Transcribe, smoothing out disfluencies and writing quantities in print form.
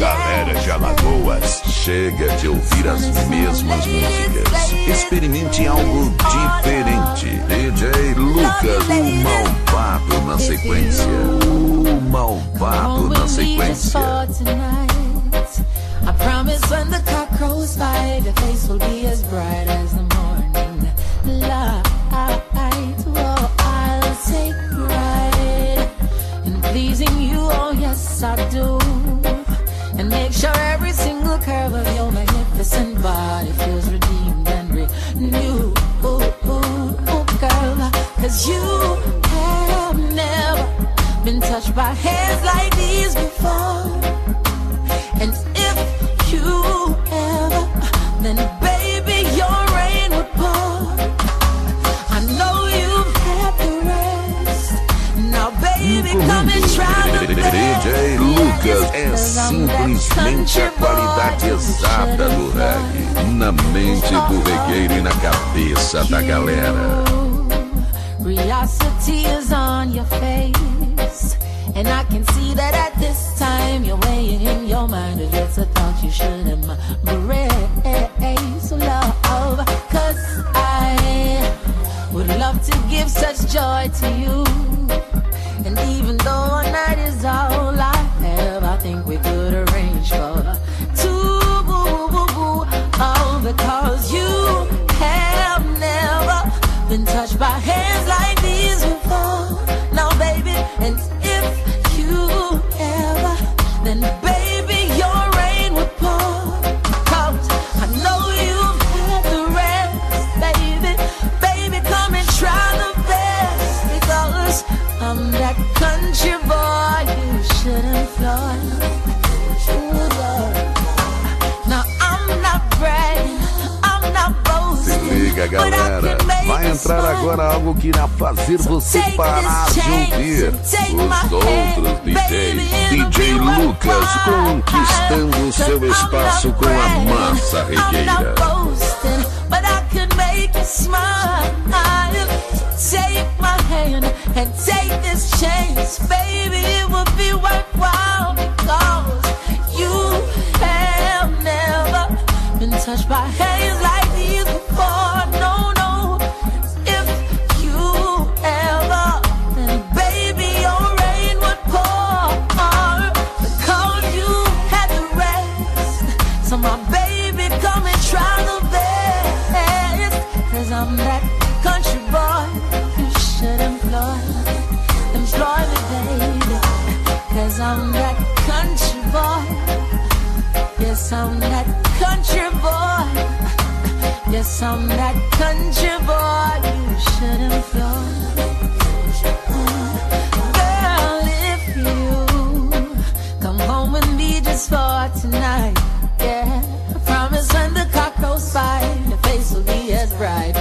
Galera de Alagoas, chega de ouvir as mesmas músicas. Experimente algo diferente. DJ Lucas, o malvado na sequência. O malvado na sequência. I promise when the cock crows five, your face will be as bright as the morning light. Oh, I'll take pride in pleasing you, oh yes I do. And make sure every single curve of your magnificent body feels redeemed and renewed. Girl, 'cause you have never been touched by hands like these before. And if you ever, then baby your rain would pour. I know you've had the rest. Now baby come and try the best. DJ Lucas é simplesmente a qualidade exata do reggae. Na mente do regueiro e na cabeça da galera. Curiosity is on your face, and I can see that at this time you're weighing in your mind if it's a thought you should embrace. Love, 'cause I would love to give such joy to you. And even though a night is all I have, I think we could arrange for two. Oh, because you have never been touched by hands like these before. Now baby, and if you ever, then baby your rain would pour. 'Cause I know you've had the rest, baby. Baby come and try the best. Because I'm that country boy you should employ. Now I'm not bragging, I'm not boasting. Se liga galera, vai entrar agora algo que irá fazer você parar de ouvir os outros DJs. DJ Lucas conquistando seu espaço com a massa regueira. But I could make you smile. Take my hand and take this chance, baby, it would be worthwhile. Because you have never been touched by hands like these before. No, no. If you ever, then baby your rain would pour. Because you had the rest. So my baby come and try the best. 'Cause I'm that country boy you should employ. Employ me baby. 'Cause I'm that country boy. Yes, I'm that country boy. Yes, I'm that country boy you should employ. Girl, if you come home with me just for tonight, yeah, I promise when the cock goes by, your face will be as bright